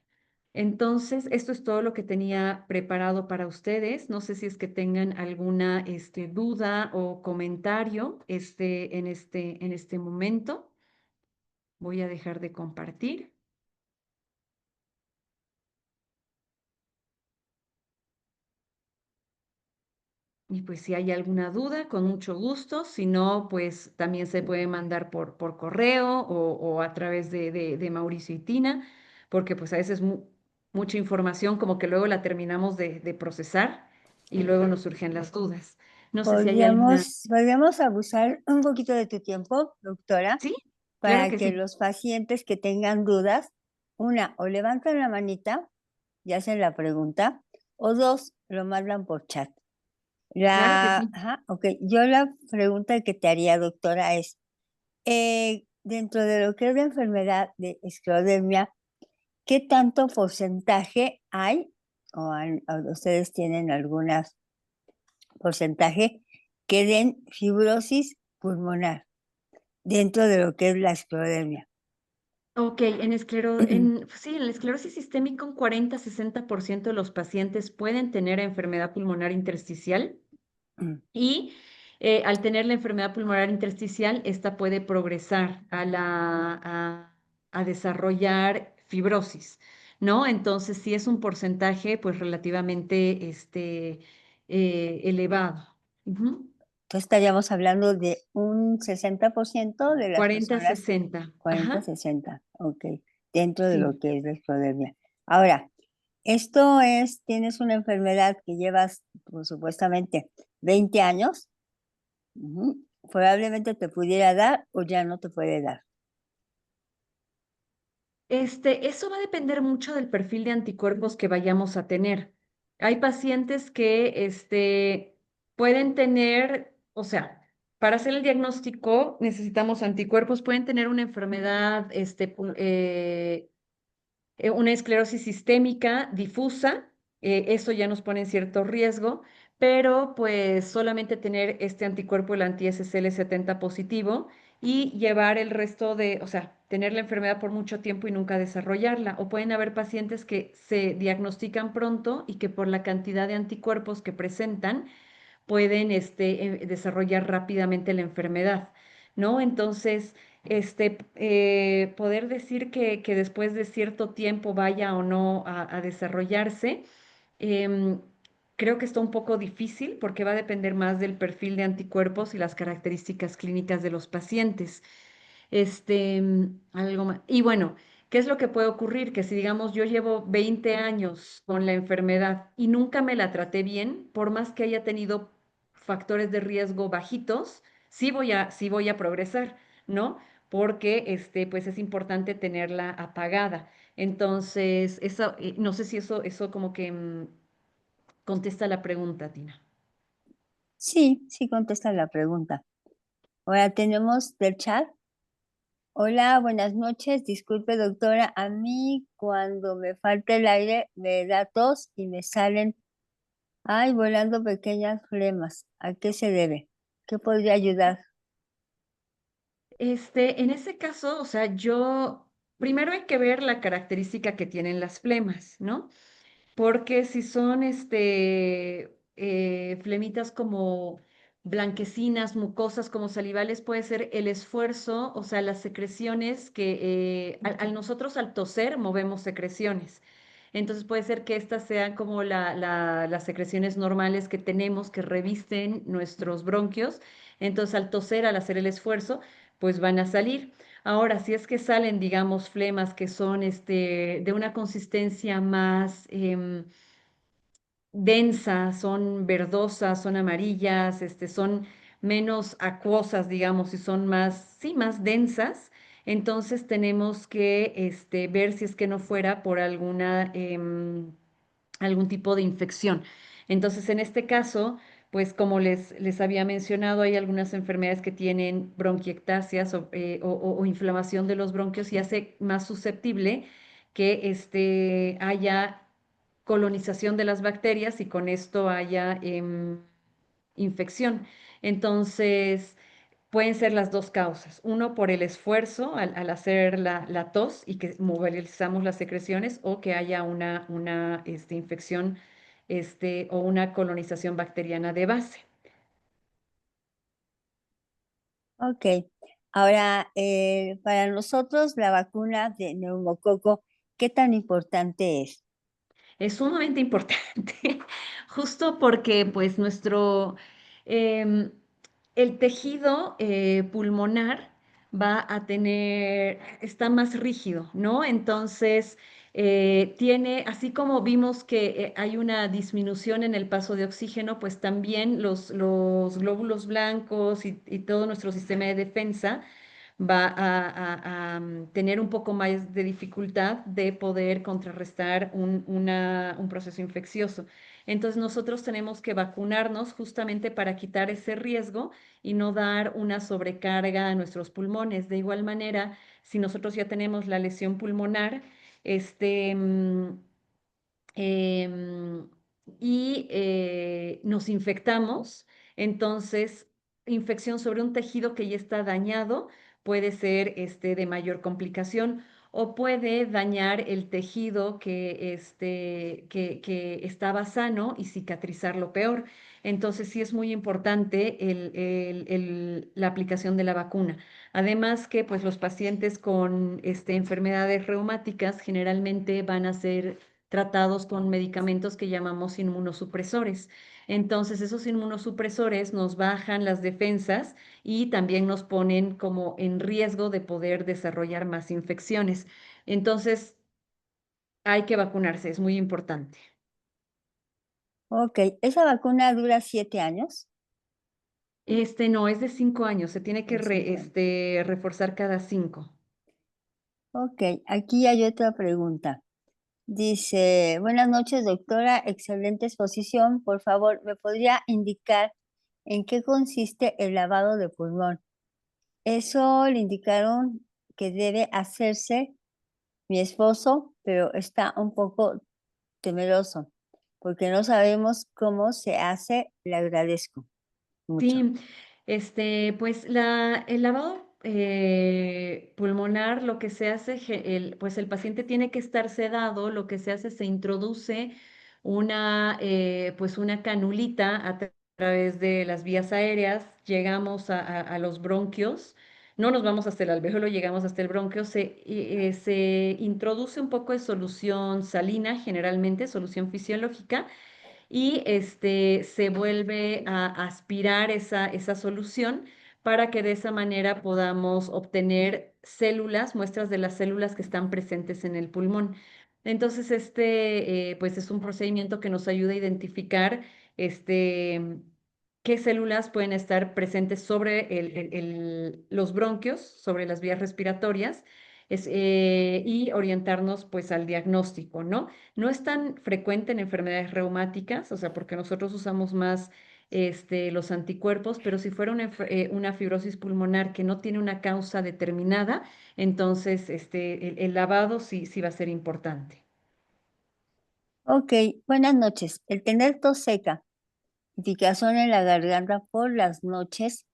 Entonces, esto es todo lo que tenía preparado para ustedes. No sé si es que tengan alguna duda o comentario en este momento. Voy a dejar de compartir. Y pues si hay alguna duda, con mucho gusto. Si no, pues también se puede mandar por correo o a través de Mauricio y Tina, porque pues a veces mucha información como que luego la terminamos de procesar y luego nos surgen las dudas. No sé si hay alguna... Podríamos abusar un poquito de tu tiempo, doctora, Sí, claro para que que sí, los pacientes que tengan dudas, una, o levantan la manita y hacen la pregunta, o dos, lo mandan por chat. claro que sí. Ajá, ok. Yo la pregunta que te haría, doctora, es, dentro de lo que es la enfermedad de esclerodermia, ¿qué tanto porcentaje hay, o ustedes tienen algunas porcentaje, que den fibrosis pulmonar dentro de lo que es la esclerodermia? Ok, sí, en la esclerosis sistémica un 40-60% de los pacientes pueden tener enfermedad pulmonar intersticial. Y al tener la enfermedad pulmonar intersticial, esta puede progresar a desarrollar fibrosis, ¿no? Entonces, sí es un porcentaje, pues, relativamente elevado. Ujú. Entonces estaríamos hablando de un 60% de las personas, 40-60. 40, Ajá, 60, ok, dentro de lo sí. que es la esclerodermia. Ahora, esto es, tienes una enfermedad que llevas, pues, supuestamente 20 años, ujú, probablemente te pudiera dar o ya no te puede dar. Eso va a depender mucho del perfil de anticuerpos que vayamos a tener. Hay pacientes que pueden tener, o sea, para hacer el diagnóstico necesitamos anticuerpos, pueden tener una enfermedad, una esclerosis sistémica difusa, eso ya nos pone en cierto riesgo, pero pues solamente tener este anticuerpo, el anti-SSL70 positivo, y llevar el resto o sea, tener la enfermedad por mucho tiempo y nunca desarrollarla. O pueden haber pacientes que se diagnostican pronto y que por la cantidad de anticuerpos que presentan, pueden desarrollar rápidamente la enfermedad, ¿no? Entonces, poder decir que después de cierto tiempo vaya o no a desarrollarse, em, creo que está un poco difícil porque va a depender más del perfil de anticuerpos y las características clínicas de los pacientes. Algo más. Y bueno, ¿Qué es lo que puede ocurrir? Que si, digamos, yo llevo 20 años con la enfermedad y nunca me la traté bien, por más que haya tenido factores de riesgo bajitos, sí voy a progresar, ¿no? Porque pues es importante tenerla apagada. Entonces, eso, no sé si eso como que contesta la pregunta, Tina. Sí, sí contesta la pregunta. Ahora tenemos del chat. Hola, buenas noches. Disculpe, doctora, a mí cuando me falta el aire me da tos y me salen, ay, volando pequeñas flemas. ¿A qué se debe? ¿Qué podría ayudar? En ese caso, o sea, primero hay que ver la característica que tienen las flemas, ¿no? Porque si son flemitas como blanquecinas, mucosas, como salivales, puede ser el esfuerzo, o sea, las secreciones que al nosotros al toser movemos secreciones. Entonces puede ser que estas sean como las secreciones normales que tenemos que revisten nuestros bronquios. Entonces al toser, al hacer el esfuerzo, pues van a salir. Ahora, si es que salen, digamos, flemas que son de una consistencia más densa, son verdosas, son amarillas, son menos acuosas, digamos, y son más, sí, más densas, entonces tenemos que ver si es que no fuera por algún tipo de infección. Entonces, en este caso, pues como les había mencionado, hay algunas enfermedades que tienen bronquiectasias o inflamación de los bronquios y hace más susceptible que haya colonización de las bacterias y con esto haya infección. Entonces, pueden ser las dos causas. Uno por el esfuerzo al hacer la tos y que movilizamos las secreciones o que haya una infección o una colonización bacteriana de base. Ok. Ahora, para nosotros la vacuna de neumococo, ¿qué tan importante es? Es sumamente importante, justo porque pues em, el tejido pulmonar está más rígido, ¿no? Entonces, así como vimos que hay una disminución en el paso de oxígeno, pues también los glóbulos blancos y todo nuestro sistema de defensa va a tener un poco más de dificultad de poder contrarrestar un proceso infeccioso. Entonces nosotros tenemos que vacunarnos justamente para quitar ese riesgo y no dar una sobrecarga a nuestros pulmones. De igual manera, si nosotros ya tenemos la lesión pulmonar, este, mm, em, nos infectamos, entonces infección sobre un tejido que ya está dañado puede ser de mayor complicación o puede dañar el tejido que estaba sano y cicatrizarlo peor. Entonces sí es muy importante la aplicación de la vacuna. Además que pues los pacientes con enfermedades reumáticas generalmente van a ser tratados con medicamentos que llamamos inmunosupresores. Entonces, esos inmunosupresores nos bajan las defensas y también nos ponen como en riesgo de poder desarrollar más infecciones. Entonces, hay que vacunarse, es muy importante. Ok, ¿esa vacuna dura 7 años? No, es de 5 años, se tiene que De 5 años. reforzar cada 5. Ok, aquí hay otra pregunta. Dice, buenas noches, doctora, excelente exposición. Por favor, ¿me podría indicar en qué consiste el lavado de pulmón? Eso le indicaron que debe hacerse mi esposo, pero está un poco temeroso porque no sabemos cómo se hace. Le agradezco mucho. Sí, pues el lavado pulmonar, lo que se hace, pues el paciente tiene que estar sedado, lo que se hace, se introduce pues una canulita través de las vías aéreas, llegamos a los bronquios, no nos vamos hasta el alvéolo, llegamos hasta el bronquio, se introduce un poco de solución salina, generalmente solución fisiológica y se vuelve a aspirar esa solución para que de esa manera podamos obtener células, muestras de las células que están presentes en el pulmón. Entonces, pues es un procedimiento que nos ayuda a identificar, qué células pueden estar presentes sobre los bronquios, sobre las vías respiratorias, y orientarnos pues al diagnóstico, ¿no? No es tan frecuente en enfermedades reumáticas, o sea, porque nosotros usamos más los anticuerpos, pero si fuera una fibrosis pulmonar que no tiene una causa determinada, entonces el lavado sí, sí va a ser importante. Ok, buenas noches. El tener tos seca, picazón en la garganta por las noches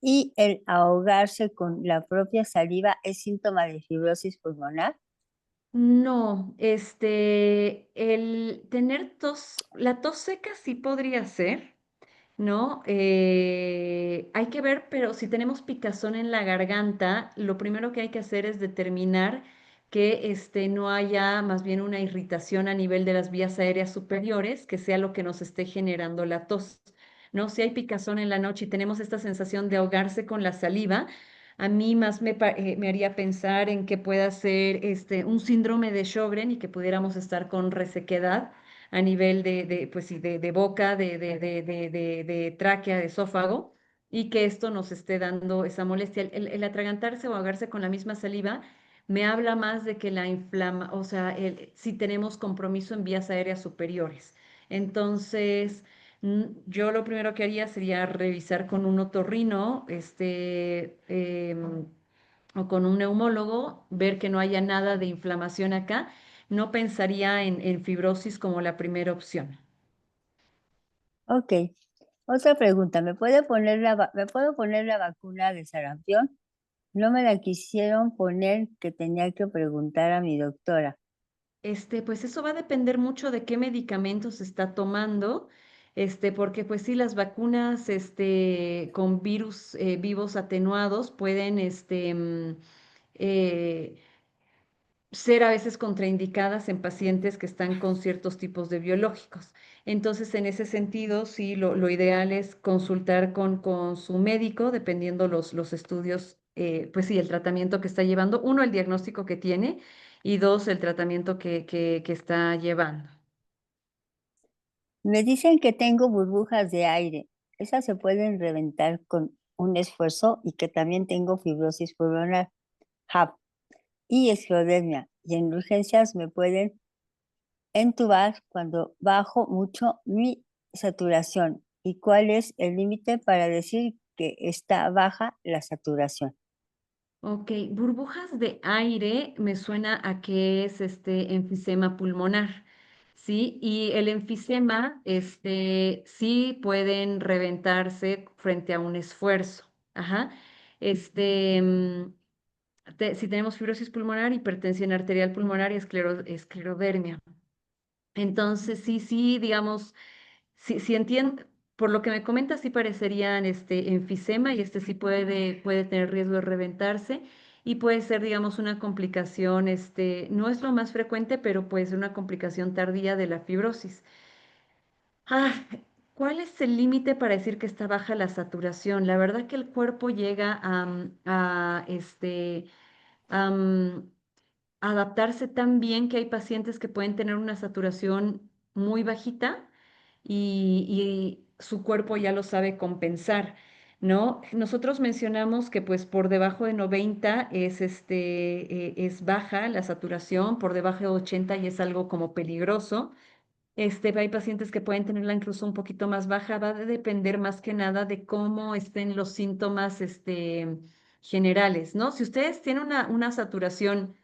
y el ahogarse con la propia saliva es síntoma de fibrosis pulmonar. No, el tener tos, la tos seca sí podría ser, ¿no? Hay que ver, pero si tenemos picazón en la garganta, lo primero que hay que hacer es determinar que no haya más bien una irritación a nivel de las vías aéreas superiores, que sea lo que nos esté generando la tos, ¿no? Si hay picazón en la noche y tenemos esta sensación de ahogarse con la saliva, a mí más me haría pensar en que pueda ser un síndrome de Sjögren y que pudiéramos estar con resequedad a nivel pues sí, de boca, de tráquea, de esófago, y que esto nos esté dando esa molestia. El atragantarse o ahogarse con la misma saliva me habla más de que la inflama, o sea, si tenemos compromiso en vías aéreas superiores. Entonces, yo lo primero que haría sería revisar con un otorrino, o con un neumólogo, ver que no haya nada de inflamación acá. No pensaría en fibrosis como la primera opción. Ok, otra pregunta. ¿Me puedo poner la vacuna de sarampión? No me la quisieron poner, que tenía que preguntar a mi doctora. Pues eso va a depender mucho de qué medicamentos se está tomando, porque pues sí, las vacunas, con virus vivos atenuados pueden, eh, ser a veces contraindicadas en pacientes que están con ciertos tipos de biológicos. Entonces, en ese sentido, sí, lo ideal es consultar con su médico, dependiendo los estudios, pues sí, el tratamiento que está llevando. Uno, el diagnóstico que tiene y dos, el tratamiento que está llevando. Me dicen que tengo burbujas de aire. Esas se pueden reventar con un esfuerzo y que también tengo fibrosis pulmonar, HAP y esclerodermia. Y en urgencias me pueden entubar cuando bajo mucho mi saturación. ¿Y cuál es el límite para decir que está baja la saturación? Ok, burbujas de aire me suena a que es este enfisema pulmonar, ¿sí? Y el enfisema, sí pueden reventarse frente a un esfuerzo. Ajá. Este, mm, si tenemos fibrosis pulmonar, hipertensión arterial pulmonar y esclerodermia. Entonces, sí, sí, digamos, si entiendo, por lo que me comentas, sí parecerían enfisema y sí puede tener riesgo de reventarse y puede ser, digamos, una complicación, no es lo más frecuente, pero puede ser una complicación tardía de la fibrosis. Ah, ¿cuál es el límite para decir que está baja la saturación? La verdad que el cuerpo llega a adaptarse tan bien que hay pacientes que pueden tener una saturación muy bajita y su cuerpo ya lo sabe compensar, ¿no? Nosotros mencionamos que pues por debajo de 90 es baja la saturación, por debajo de 80 y es algo como peligroso. Hay pacientes que pueden tenerla incluso un poquito más baja, va a depender más que nada de cómo estén los síntomas, generales, ¿no? Si ustedes tienen una saturación,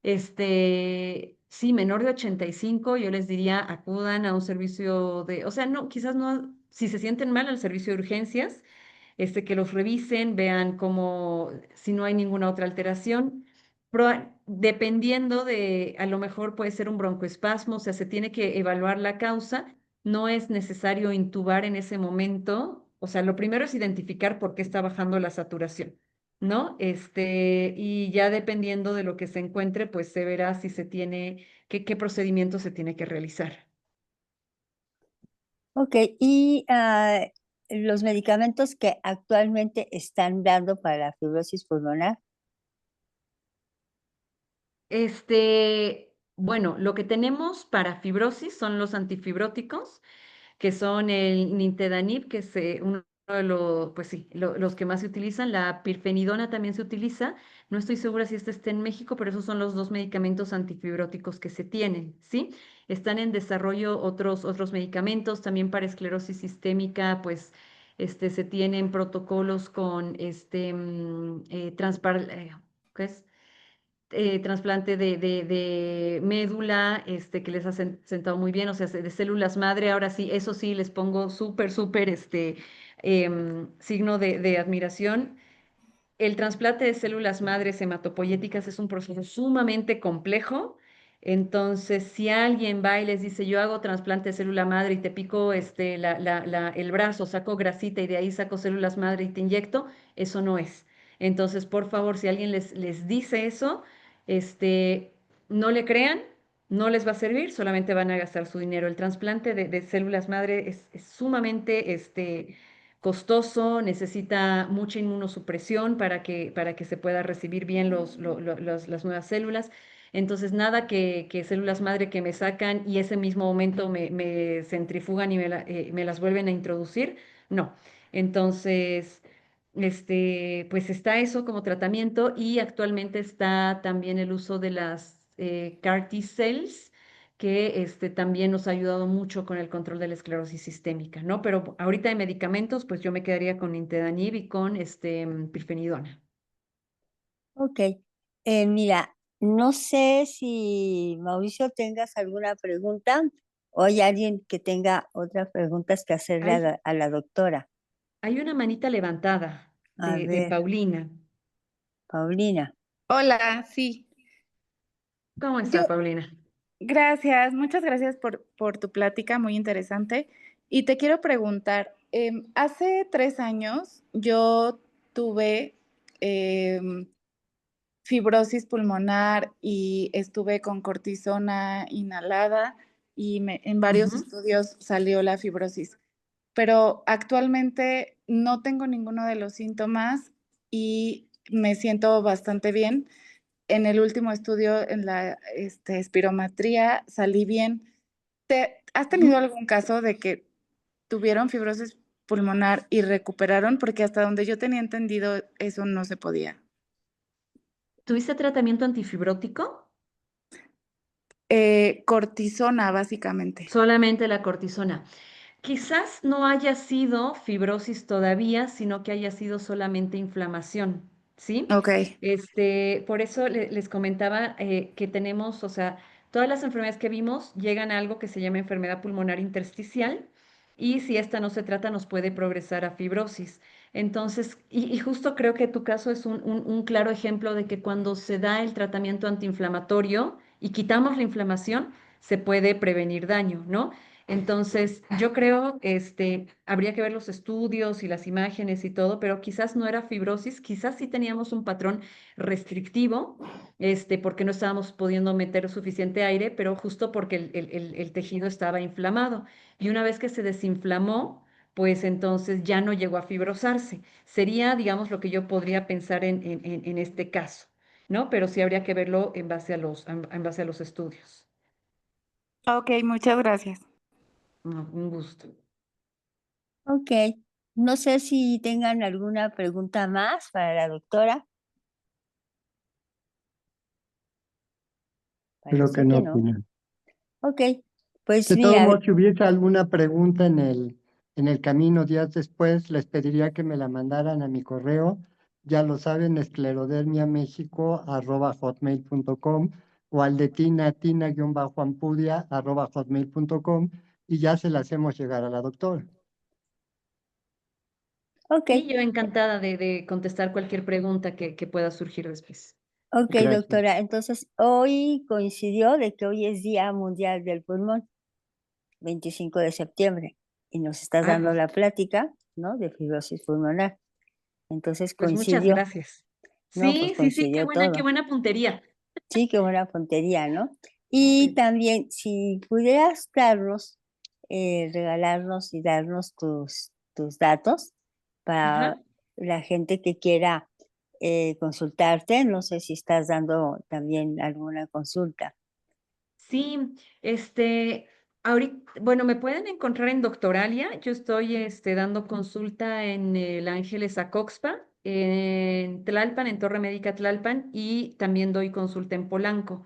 sí, menor de 85, yo les diría acudan a un servicio o sea, no, quizás no, si se sienten mal al servicio de urgencias, que los revisen, vean cómo, si no hay ninguna otra alteración. Dependiendo de, a lo mejor puede ser un broncoespasmo, o sea, se tiene que evaluar la causa, no es necesario intubar en ese momento, o sea, lo primero es identificar por qué está bajando la saturación, ¿no? Y ya dependiendo de lo que se encuentre, pues se verá si se tiene, qué procedimiento se tiene que realizar. Ok, y los medicamentos que actualmente están dando para la fibrosis pulmonar. Bueno, lo que tenemos para fibrosis son los antifibróticos, que son el nintedanib, que es uno de los, pues sí, los que más se utilizan. La pirfenidona también se utiliza. No estoy segura si este está en México, pero esos son los dos medicamentos antifibróticos que se tienen, ¿sí? Están en desarrollo otros medicamentos, también para esclerosis sistémica, pues se tienen protocolos con ¿qué es? Trasplante de médula, que les ha sentado muy bien, o sea, de células madre. Ahora sí, eso sí, les pongo súper, signo de admiración. El trasplante de células madres hematopoyéticas es un proceso sumamente complejo. Entonces, si alguien va y les dice, yo hago trasplante de célula madre y te pico el brazo, saco grasita y de ahí saco células madre y te inyecto, eso no es. Entonces, por favor, si alguien les dice eso, este, no le crean, no les va a servir, solamente van a gastar su dinero. El trasplante de células madre es sumamente, costoso, necesita mucha inmunosupresión para que se pueda recibir bien las nuevas células. Entonces, nada que células madre que me sacan y ese mismo momento me centrifugan y me las vuelven a introducir. No. Entonces, pues está eso como tratamiento y actualmente está también el uso de las CAR T cells que también nos ha ayudado mucho con el control de la esclerosis sistémica, ¿no? Pero ahorita de medicamentos, pues yo me quedaría con nintedanib y con pirfenidona. Ok. Mira, no sé si Mauricio tengas alguna pregunta o hay alguien que tenga otras preguntas que hacerle a Hay, a la doctora. hay una manita levantada A de ver, Paulina. Paulina. Hola, sí. ¿Cómo está, Yo, Paulina? gracias, muchas gracias por tu plática, muy interesante. Y te quiero preguntar, hace 3 años yo tuve em, fibrosis pulmonar y estuve con cortisona inhalada y en varios Ujú. estudios salió la fibrosis. Pero actualmente no tengo ninguno de los síntomas y me siento bastante bien. En el último estudio, en la espirometría, salí bien. ¿Has tenido Ujú. algún caso de que tuvieron fibrosis pulmonar y recuperaron? Porque hasta donde yo tenía entendido, eso no se podía. ¿Tuviste tratamiento antifibrótico? Cortisona, básicamente. Solamente la cortisona. Quizás no haya sido fibrosis todavía, sino que haya sido solamente inflamación, ¿sí? Ok. Por eso les comentaba que tenemos, o sea, todas las enfermedades que vimos llegan a algo que se llama enfermedad pulmonar intersticial y si esta no se trata nos puede progresar a fibrosis. Entonces, y justo creo que tu caso es un claro ejemplo de que cuando se da el tratamiento antiinflamatorio y quitamos la inflamación, se puede prevenir daño, ¿no? Entonces, yo creo, habría que ver los estudios y las imágenes y todo, pero quizás no era fibrosis, quizás sí teníamos un patrón restrictivo, porque no estábamos pudiendo meter suficiente aire, pero justo porque el tejido estaba inflamado. Y una vez que se desinflamó, pues entonces ya no llegó a fibrosarse. Sería, digamos, lo que yo podría pensar en este caso, ¿no? Pero sí habría que verlo en base a en base a los estudios. Ok, muchas gracias. No, un gusto. Ok. No sé si tengan alguna pregunta más para la doctora. Creo que Parece que no, no. Pina. Ok. Pues De todos mira, modos, si hubiese alguna pregunta en el camino días después, les pediría que me la mandaran a mi correo. Ya lo saben, esclerodermiamexico@hotmail.com o al de tina-ampudia@hotmail.com y ya se la hacemos llegar a la doctora. ok. Sí, yo encantada de contestar cualquier pregunta que pueda surgir después. Ok, Gracias. doctora. Entonces, hoy coincidió de que hoy es Día Mundial del Pulmón, 25 de septiembre, y nos estás Ah, dando la plática, ¿no? De fibrosis pulmonar. Entonces pues muchas coincidió, gracias. ¿no? Pues Sí, coincidió qué todo. buena puntería. Sí, qué buena puntería, ¿no? Y Sí. también, si pudieras darnos, regalarnos y darnos tus tus datos para Ajá. la gente que quiera consultarte. No sé si estás dando también alguna consulta. Sí, ahorita, bueno, me pueden encontrar en Doctoralia. Yo estoy dando consulta en el Ángeles Acoxpa, en Tlalpan, en Torre Médica Tlalpan, y también doy consulta en Polanco.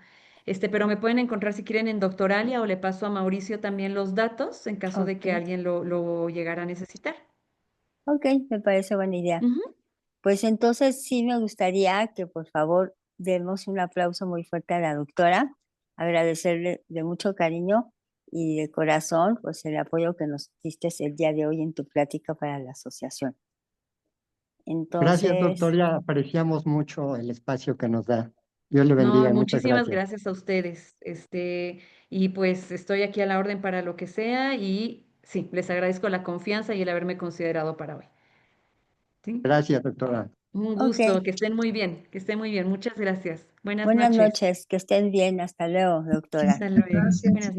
Pero me pueden encontrar si quieren en Doctoralia o le paso a Mauricio también los datos en caso de que Ok, alguien lo llegara a necesitar. ok, me parece buena idea. Ujú. Pues entonces sí me gustaría que por favor demos un aplauso muy fuerte a la doctora, agradecerle de mucho cariño y de corazón pues el apoyo que nos diste el día de hoy en tu plática para la asociación. Gracias, Entonces, doctora. Apreciamos mucho el espacio que nos da. Dios le No, bendiga. Muchas muchísimas gracias. gracias a ustedes. Y pues estoy aquí a la orden para lo que sea y sí, les agradezco la confianza y el haberme considerado para hoy. ¿Sí? Gracias, doctora. Un ok, gusto, que estén muy bien, que estén muy bien. Muchas gracias. Buenas buenas noches. noches, que estén bien, hasta luego, doctora. Hasta luego. Buenas noches.